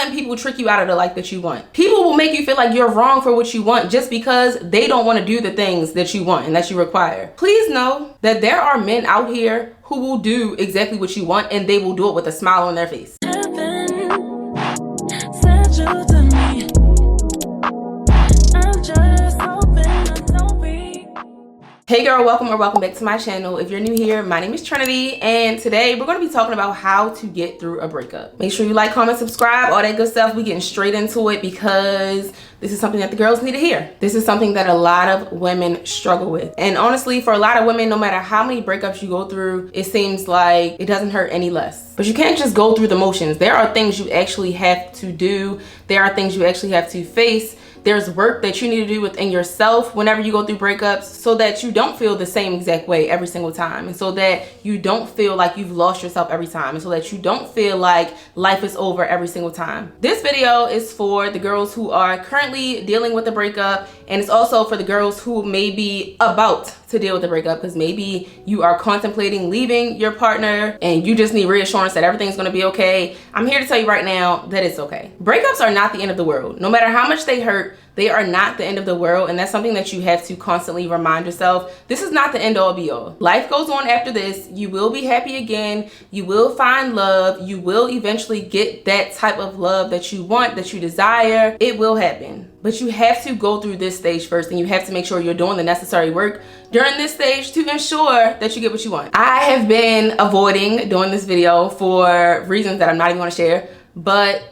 letting people trick you out of the life that you want. People will make you feel like you're wrong for what you want just because they don't want to do the things that you want and that you require. Please know that there are men out here who will do exactly what you want, and they will do it with a smile on their face. Hey girl, welcome or welcome back to my channel. If you're new here, my name is Trinity, and today we're going to be talking about how to get through a breakup. Make sure you like, comment, subscribe, all that good stuff. We getting straight into it because this is something that the girls need to hear. This is something that a lot of women struggle with. And honestly, for a lot of women, no matter how many breakups you go through, it seems like it doesn't hurt any less. But you can't just go through the motions. There are things you actually have to do. There are things you actually have to face. There's work that you need to do within yourself whenever you go through breakups so that you don't feel the same exact way every single time, and so that you don't feel like you've lost yourself every time, and so that you don't feel like life is over every single time. This video is for the girls who are currently dealing with a breakup, and it's also for the girls who may be about to deal with the breakup, because maybe you are contemplating leaving your partner and you just need reassurance that everything's going to be okay. I'm here to tell you right now that it's okay. Breakups are not the end of the world. No matter how much they hurt, they are not the end of the world, and that's something that you have to constantly remind yourself. This is not the end all be all. Life goes on after this. You will be happy again. You will find love. You will eventually get that type of love that you want, that you desire. It will happen. But you have to go through this stage first, and you have to make sure you're doing the necessary work during this stage to ensure that you get what you want. I have been avoiding doing this video for reasons that I'm not even going to share, but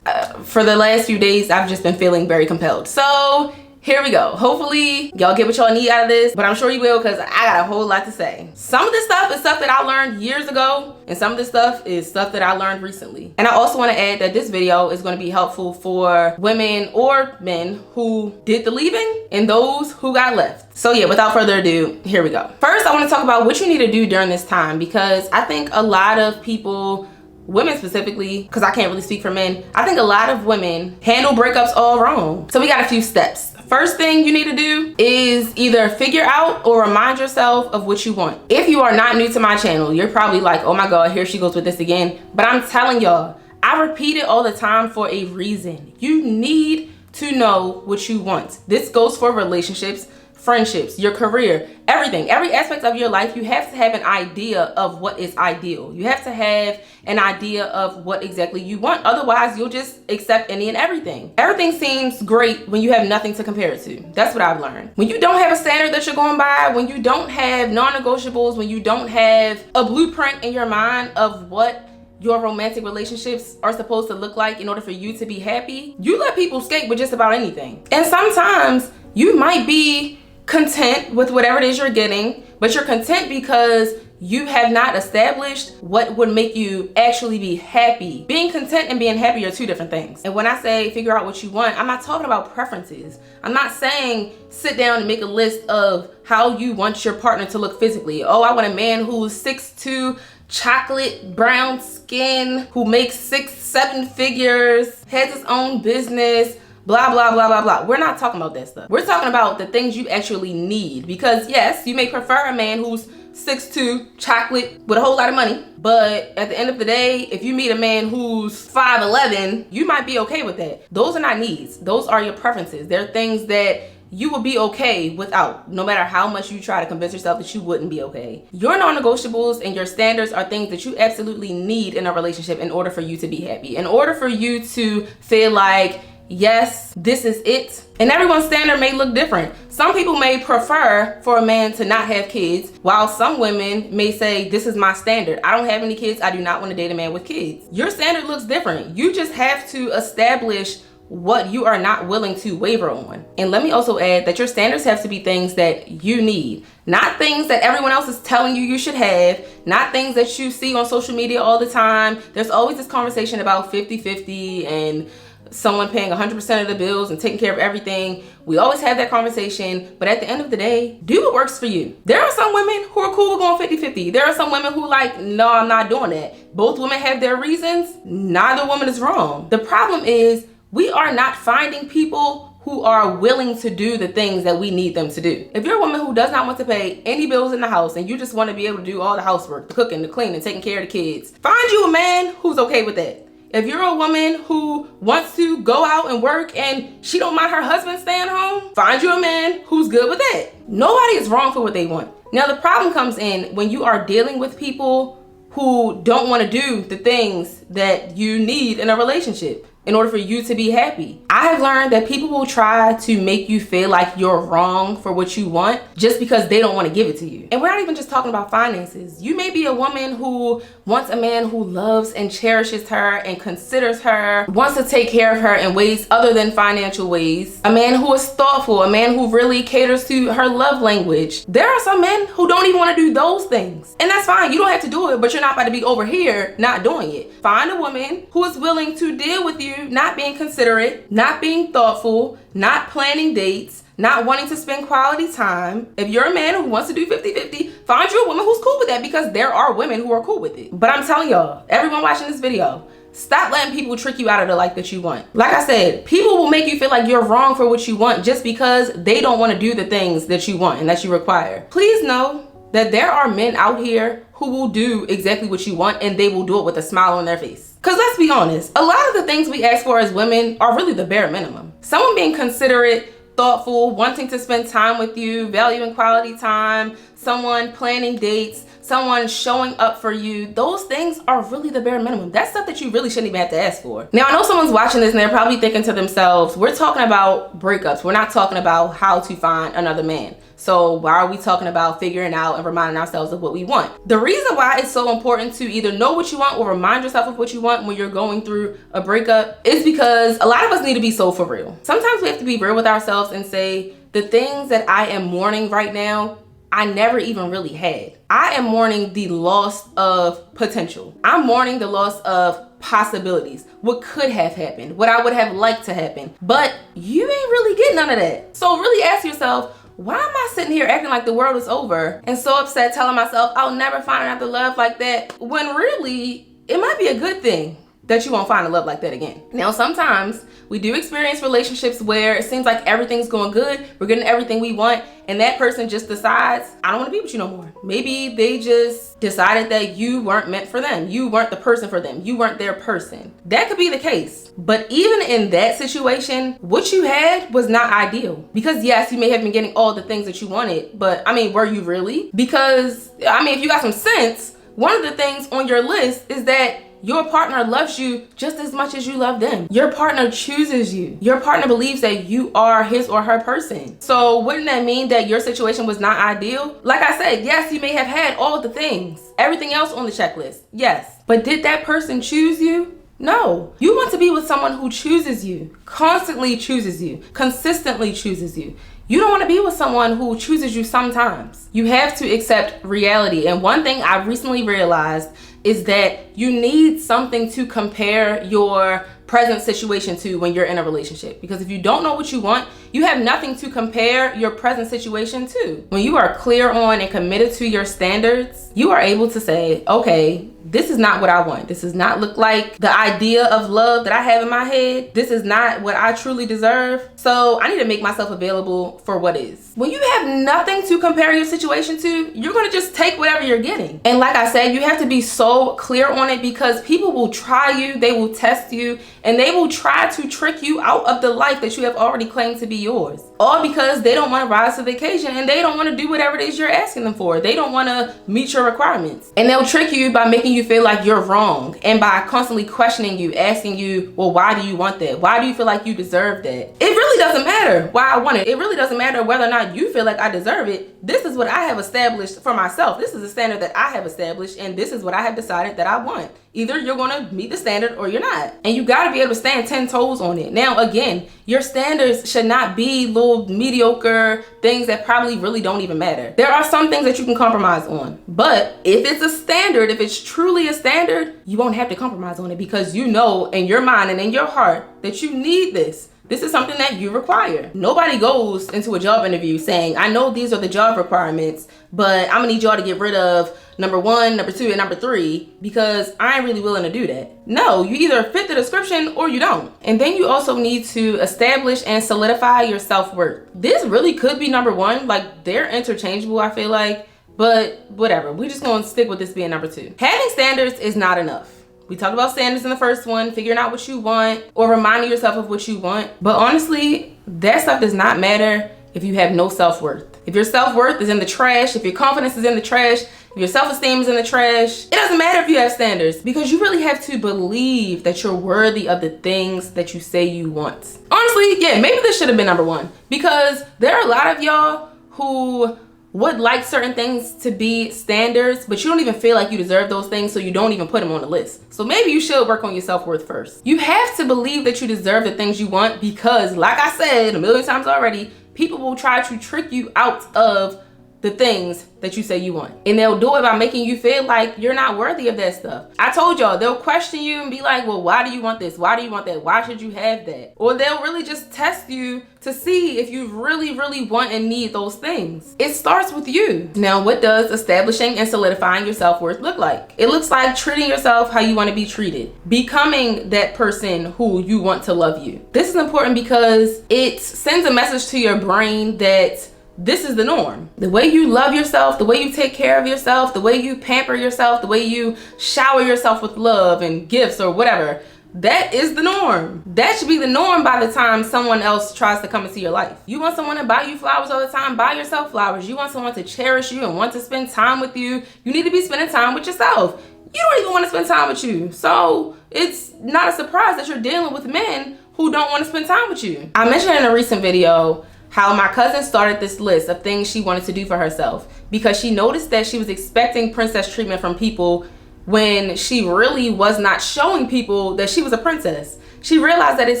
for the last few days, I've just been feeling very compelled. So here we go. Hopefully y'all get what y'all need out of this, but I'm sure you will, because I got a whole lot to say. Some of this stuff is stuff that I learned years ago, and some of this stuff is stuff that I learned recently. And I also want to add that this video is going to be helpful for women or men who did the leaving and those who got left. So yeah, without further ado, here we go. First, I want to talk about what you need to do during this time, because I think a lot of people, women specifically, because I can't really speak for men, I think a lot of women handle breakups all wrong. So we got a few steps. First thing you need to do is either figure out or remind yourself of what you want. If you are not new to my channel, you're probably like, oh my God, here she goes with this again. But I'm telling y'all, I repeat it all the time for a reason. You need to know what you want. This goes for relationships, friendships, your career, everything, every aspect of your life. You have to have an idea of what is ideal. You have to have an idea of what exactly you want. Otherwise, you'll just accept any and everything. Everything seems great when you have nothing to compare it to. That's what I've learned. When you don't have a standard that you're going by, when you don't have non-negotiables, when you don't have a blueprint in your mind of what your romantic relationships are supposed to look like in order for you to be happy, you let people skate with just about anything. And sometimes you might be content with whatever it is you're getting, but you're content because you have not established what would make you actually be happy. Being content and being happy are two different things. And when I say figure out what you want, I'm not talking about preferences. I'm not saying sit down and make a list of how you want your partner to look physically. Oh, I want a man who's 6'2", chocolate brown skin, who makes 6-7 figures, has his own business, blah, blah, blah, blah, blah. We're not talking about that stuff. We're talking about the things you actually need. Because yes, you may prefer a man who's 6'2", chocolate, with a whole lot of money. But at the end of the day, if you meet a man who's 5'11", you might be okay with that. Those are not needs. Those are your preferences. They're things that you will be okay without, no matter how much you try to convince yourself that you wouldn't be okay. Your non-negotiables and your standards are things that you absolutely need in a relationship in order for you to be happy, in order for you to feel like, yes, this is it. And everyone's standard may look different. Some people may prefer for a man to not have kids, while some women may say, this is my standard. I don't have any kids. I do not want to date a man with kids. Your standard looks different. You just have to establish what you are not willing to waver on. And let me also add that your standards have to be things that you need, not things that everyone else is telling you should have, not things that you see on social media all the time. There's always this conversation about 50-50 and someone paying 100% of the bills and taking care of everything. We always have that conversation, but at the end of the day, do what works for you. There are some women who are cool with going 50-50. There are some women who like, no, I'm not doing that. Both women have their reasons. Neither woman is wrong. The problem is we are not finding people who are willing to do the things that we need them to do. If you're a woman who does not want to pay any bills in the house and you just want to be able to do all the housework, the cooking, the cleaning, taking care of the kids, find you a man who's okay with that. If you're a woman who wants to go out and work and she don't mind her husband staying home, find you a man who's good with that. Nobody is wrong for what they want. Now the problem comes in when you are dealing with people who don't want to do the things that you need in a relationship in order for you to be happy. I have learned that people will try to make you feel like you're wrong for what you want just because they don't want to give it to you. And we're not even just talking about finances. You may be a woman who wants a man who loves and cherishes her and considers her, wants to take care of her in ways other than financial ways. A man who is thoughtful, a man who really caters to her love language. There are some men who don't even want to do those things. And that's fine, you don't have to do it, but you're not about to be over here not doing it. Find a woman who is willing to deal with you not being considerate, not being thoughtful, not planning dates, not wanting to spend quality time. If you're a man who wants to do 50-50, find you a woman who's cool with that, because there are women who are cool with it. But I'm telling y'all, everyone watching this video, stop letting people trick you out of the life that you want. Like I said, people will make you feel like you're wrong for what you want just because they don't want to do the things that you want and that you require. Please know that there are men out here who will do exactly what you want, and they will do it with a smile on their face. Because let's be honest, a lot of the things we ask for as women are really the bare minimum. Someone being considerate, thoughtful, wanting to spend time with you, valuing quality time, someone planning dates, someone showing up for you, those things are really the bare minimum. That's stuff that you really shouldn't even have to ask for. Now, I know someone's watching this and they're probably thinking to themselves, we're talking about breakups. We're not talking about how to find another man. So why are we talking about figuring out and reminding ourselves of what we want? The reason why it's so important to either know what you want or remind yourself of what you want when you're going through a breakup is because a lot of us need to be so for real. Sometimes we have to be real with ourselves and say, the things that I am mourning right now, I never even really had. I am mourning the loss of potential. I'm mourning the loss of possibilities, what could have happened, what I would have liked to happen, but you ain't really getting none of that. So really ask yourself, why am I sitting here acting like the world is over and so upset, telling myself I'll never find another love like that, when really it might be a good thing that you won't find a love like that again. Now, sometimes we do experience relationships where it seems like everything's going good, we're getting everything we want, and that person just decides, I don't want to be with you no more. Maybe they just decided that you weren't meant for them. You weren't the person for them. You weren't their person. That could be the case. But even in that situation, what you had was not ideal. Because yes, you may have been getting all the things that you wanted, but I mean, were you really? Because I mean, if you got some sense, one of the things on your list is that your partner loves you just as much as you love them. Your partner chooses you. Your partner believes that you are his or her person. So wouldn't that mean that your situation was not ideal? Like I said, yes, you may have had all of the things, everything else on the checklist, yes. But did that person choose you? No. You want to be with someone who chooses you, constantly chooses you, consistently chooses you. You don't want to be with someone who chooses you sometimes. You have to accept reality. And one thing I recently realized is that you need something to compare your present situation to when you're in a relationship. Because if you don't know what you want, you have nothing to compare your present situation to. When you are clear on and committed to your standards, you are able to say, okay, this is not what I want. This does not look like the idea of love that I have in my head. This is not what I truly deserve. So I need to make myself available for what is. When you have nothing to compare your situation to, you're gonna just take whatever you're getting. And like I said, you have to be so clear on it, because people will try you, they will test you, and they will try to trick you out of the life that you have already claimed to be yours. All because they don't want to rise to the occasion and they don't want to do whatever it is you're asking them for. They don't want to meet your requirements. And they'll trick you by making you feel like you're wrong, and by constantly questioning you, asking you, well, why do you want that? Why do you feel like you deserve that? It really doesn't matter why I want it. It really doesn't matter whether or not you feel like I deserve it. This is what I have established for myself. This is a standard that I have established, and this is what I have decided that I want. Either you're going to meet the standard or you're not. And you got to be able to stand 10 toes on it. Now, again, your standards should not be little mediocre things that probably really don't even matter. There are some things that you can compromise on. But if it's a standard, if it's truly a standard, you won't have to compromise on it, because you know in your mind and in your heart that you need this. This is something that you require. Nobody goes into a job interview saying, I know these are the job requirements, but I'm gonna need y'all to get rid of number 1, number 2, and number 3, because I ain't really willing to do that. No, you either fit the description or you don't. And then you also need to establish and solidify your self-worth. This really could be number 1. Like, they're interchangeable, I feel like, but whatever. We're just gonna stick with this being number 2. Having standards is not enough. We talked about standards in the first one, figuring out what you want or reminding yourself of what you want. But honestly, that stuff does not matter if you have no self-worth. If your self-worth is in the trash, if your confidence is in the trash, if your self-esteem is in the trash, it doesn't matter if you have standards, because you really have to believe that you're worthy of the things that you say you want. Honestly, yeah, maybe this should have been number one, because there are a lot of y'all who would like certain things to be standards, but you don't even feel like you deserve those things, so you don't even put them on the list. So maybe you should work on your self-worth first. You have to believe that you deserve the things you want, because like I said a million times already, people will try to trick you out of the things that you say you want. And they'll do it by making you feel like you're not worthy of that stuff. I told y'all, they'll question you and be like, well, why do you want this? Why do you want that? Why should you have that? Or they'll really just test you to see if you really, really want and need those things. It starts with you. Now, what does establishing and solidifying your self-worth look like? It looks like treating yourself how you want to be treated. Becoming that person who you want to love you. This is important because it sends a message to your brain that this is the norm. The way you love yourself, the way you take care of yourself, the way you pamper yourself, the way you shower yourself with love and gifts or whatever, that is the norm. That should be the norm by the time someone else tries to come into your life. You want someone to buy you flowers all the time, buy yourself flowers. You want someone to cherish you and want to spend time with you, you need to be spending time with yourself. You don't even want to spend time with you. So it's not a surprise that you're dealing with men who don't want to spend time with you. I mentioned in a recent video how my cousin started this list of things she wanted to do for herself because she noticed that she was expecting princess treatment from people when she really was not showing people that she was a princess. She realized that it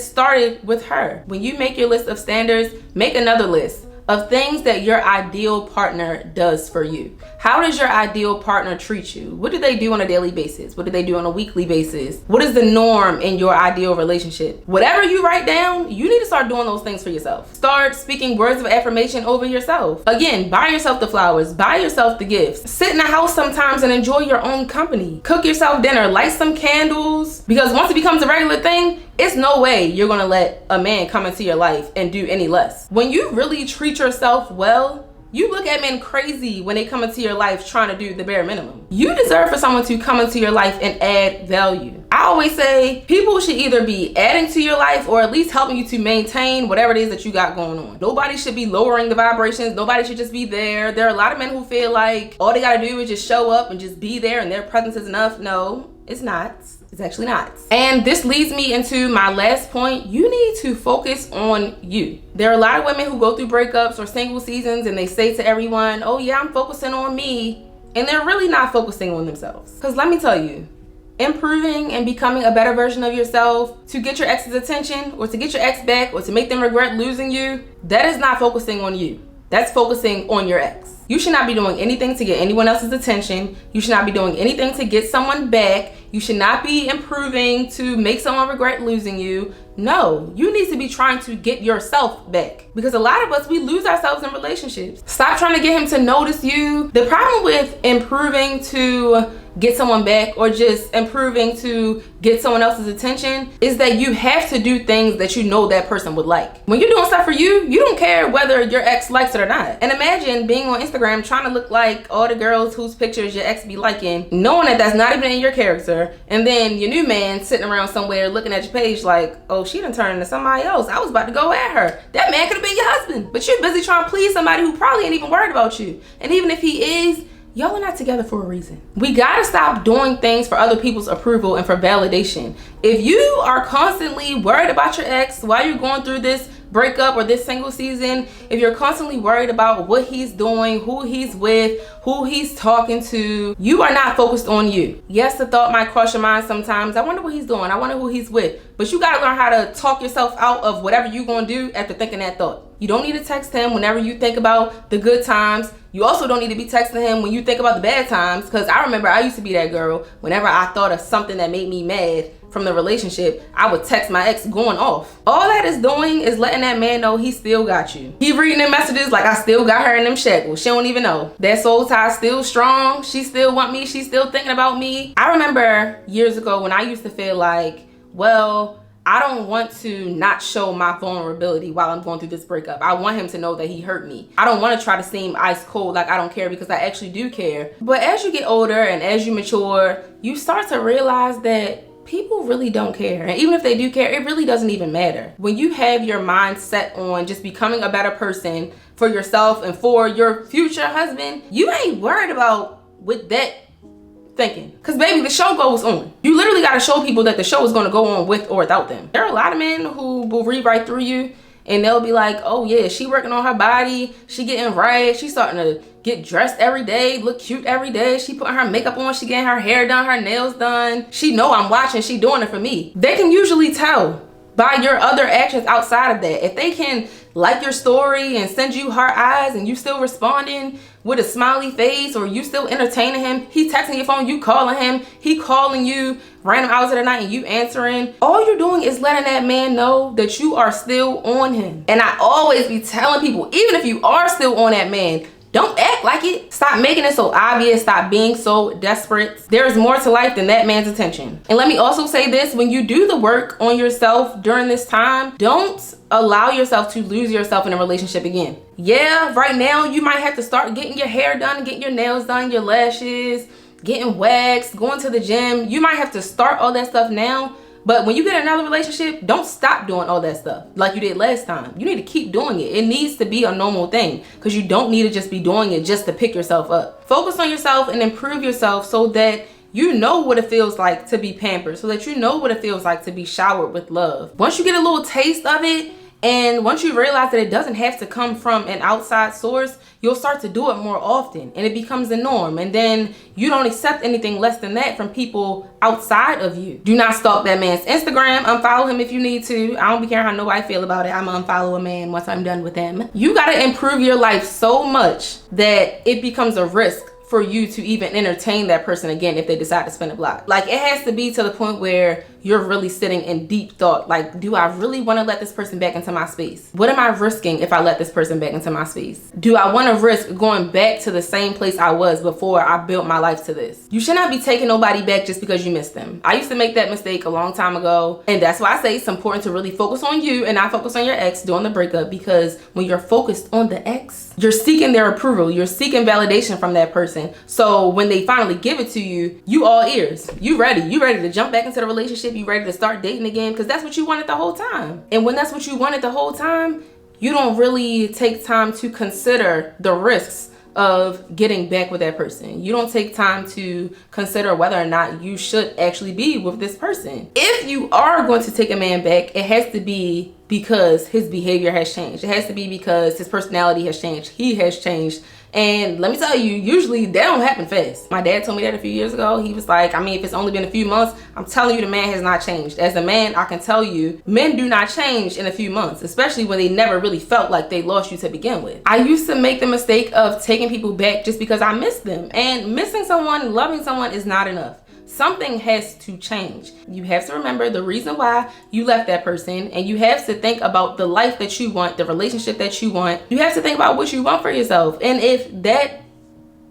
started with her. When you make your list of standards, make another list of things that your ideal partner does for you. How does your ideal partner treat you? What do they do on a daily basis? What do they do on a weekly basis? What is the norm in your ideal relationship? Whatever you write down, you need to start doing those things for yourself. Start speaking words of affirmation over yourself. Again, buy yourself the flowers, buy yourself the gifts. Sit in the house sometimes and enjoy your own company. Cook yourself dinner, light some candles, because once it becomes a regular thing, it's no way you're gonna let a man come into your life and do any less. When you really treat yourself well, you look at men crazy when they come into your life trying to do the bare minimum. You deserve for someone to come into your life and add value. I always say people should either be adding to your life or at least helping you to maintain whatever it is that you got going on. Nobody should be lowering the vibrations. Nobody should just be there. There are a lot of men who feel like all they gotta do is just show up and just be there and their presence is enough. No, it's not. It's actually not. And this leads me into my last point. You need to focus on you. There are a lot of women who go through breakups or single seasons and they say to everyone, oh yeah, I'm focusing on me. And they're really not focusing on themselves. Because let me tell you, improving and becoming a better version of yourself to get your ex's attention or to get your ex back or to make them regret losing you, that is not focusing on you. That's focusing on your ex. You should not be doing anything to get anyone else's attention. You should not be doing anything to get someone back. You should not be improving to make someone regret losing you. No, you need to be trying to get yourself back. Because a lot of us, we lose ourselves in relationships. Stop trying to get him to notice you. The problem with improving to get someone back or just improving to get someone else's attention is that you have to do things that you know that person would like. When you're doing stuff for you, you don't care whether your ex likes it or not. And imagine being on Instagram trying to look like all the girls whose pictures your ex be liking, knowing that that's not even in your character, and then your new man sitting around somewhere looking at your page like, oh, she done turned into somebody else. I was about to go at her. That man could have been your husband, but you're busy trying to please somebody who probably ain't even worried about you. And even if he is, y'all are not together for a reason. We gotta stop doing things for other people's approval and for validation. If you are constantly worried about your ex while you're going through this breakup or this single season, if you're constantly worried about what he's doing, who he's with, who he's talking to, you are not focused on you. Yes, the thought might cross your mind sometimes. I wonder what he's doing. I wonder who he's with. But you gotta learn how to talk yourself out of whatever you're gonna do after thinking that thought. You don't need to text him whenever you think about the good times. You also don't need to be texting him when you think about the bad times, because I remember I used to be that girl. Whenever I thought of something that made me mad from the relationship, I would text my ex going off. All that is doing is letting that man know he still got you. He reading them messages like I still got her in them shackles. She don't even know. That soul tie still strong. She still want me. She's still thinking about me. I remember years ago when I used to feel like, well, I don't want to not show my vulnerability while I'm going through this breakup. I want him to know that he hurt me. I don't want to try to seem ice cold like I don't care, because I actually do care. But as you get older and as you mature, you start to realize that people really don't care. And even if they do care, it really doesn't even matter. When you have your mind set on just becoming a better person for yourself and for your future husband, you ain't worried about with that thinking. Because baby, the show goes on. You literally got to show people that the show is going to go on with or without them. There are a lot of men who will read right through you and they'll be like, oh yeah, she working on her body, she getting right, she starting to get dressed every day, look cute every day, she putting her makeup on, she getting her hair done, her nails done, she know I'm watching, she doing it for me. They can usually tell by your other actions outside of that. If they can like your story and send you heart eyes and you still responding with a smiley face, or you still entertaining him, he texting your phone, you calling him, he calling you random hours of the night and you answering, all you're doing is letting that man know that you are still on him. And I always be telling people, even if you are still on that man, don't act like it. Stop making it so obvious. Stop being so desperate. There is more to life than that man's attention. And let me also say this, when you do the work on yourself during this time, don't allow yourself to lose yourself in a relationship again. Yeah, right now you might have to start getting your hair done, getting your nails done, your lashes, getting waxed, going to the gym. You might have to start all that stuff now. But when you get another relationship, don't stop doing all that stuff like you did last time. You need to keep doing it. It needs to be a normal thing, because you don't need to just be doing it just to pick yourself up. Focus on yourself and improve yourself so that you know what it feels like to be pampered, so that you know what it feels like to be showered with love. Once you get a little taste of it, and once you realize that it doesn't have to come from an outside source, you'll start to do it more often and it becomes the norm. And then you don't accept anything less than that from people outside of you. Do not stalk that man's Instagram. Unfollow him if you need to. I don't be caring how nobody feel about it. I'm gonna unfollow a man once I'm done with him. You gotta improve your life so much that it becomes a risk for you to even entertain that person again if they decide to spin a block. Like, it has to be to the point where you're really sitting in deep thought. Like, do I really want to let this person back into my space? What am I risking if I let this person back into my space? Do I want to risk going back to the same place I was before I built my life to this? You should not be taking nobody back just because you missed them. I used to make that mistake a long time ago, and that's why I say it's important to really focus on you and not focus on your ex during the breakup, because when you're focused on the ex, you're seeking their approval, you're seeking validation from that person. So when they finally give it to you, you all ears. You ready to jump back into the relationship. You ready to start dating again, because that's what you wanted the whole time. And when that's what you wanted the whole time, you don't really take time to consider the risks of getting back with that person. You don't take time to consider whether or not you should actually be with this person. If you are going to take a man back, it has to be because his behavior has changed. It has to be because his personality has changed. He has changed. And let me tell you, usually that don't happen fast. My dad told me that a few years ago. He was like, I mean, if it's only been a few months, I'm telling you the man has not changed. As a man, I can tell you, men do not change in a few months, especially when they never really felt like they lost you to begin with. I used to make the mistake of taking people back just because I missed them. And missing someone, loving someone is not enough. Something has to change. You have to remember the reason why you left that person, and you have to think about the life that you want, the relationship that you want. You have to think about what you want for yourself. And if that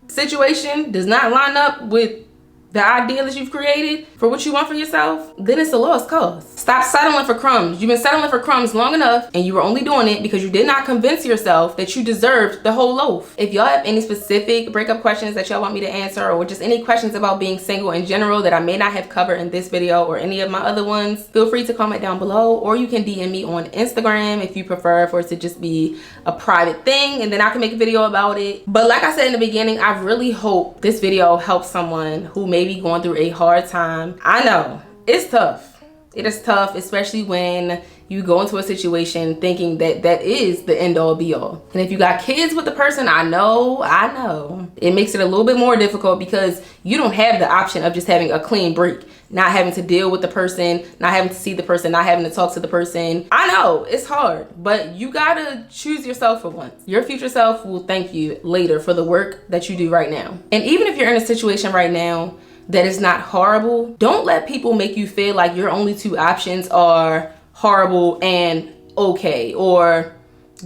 situation does not line up with the ideal that you've created for what you want for yourself, then it's a lost cause. Stop settling for crumbs. You've been settling for crumbs long enough, and you were only doing it because you did not convince yourself that you deserved the whole loaf. If y'all have any specific breakup questions that y'all want me to answer, or just any questions about being single in general that I may not have covered in this video or any of my other ones, feel free to comment down below, or you can DM me on Instagram if you prefer for it to just be a private thing, and then I can make a video about it. But like I said in the beginning, I really hope this video helps someone who may be going through a hard time. I know it's tough. It is tough, especially when you go into a situation thinking that that is the end all be all. And if you got kids with the person, I know it makes it a little bit more difficult, because you don't have the option of just having a clean break, not having to deal with the person, not having to see the person, not having to talk to the person. I know it's hard, but you gotta choose yourself for once. Your future self will thank you later for the work that you do right now. And even if you're in a situation right now that is not horrible, don't let people make you feel like your only two options are horrible and okay, or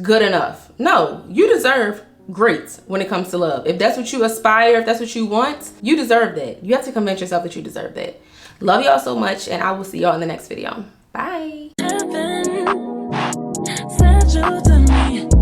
good enough. No, you deserve great when it comes to love. If that's what you aspire, if that's what you want, you deserve that. You have to convince yourself that you deserve that. Love y'all so much, and I will see y'all in the next video. Bye. Heaven sent you to me.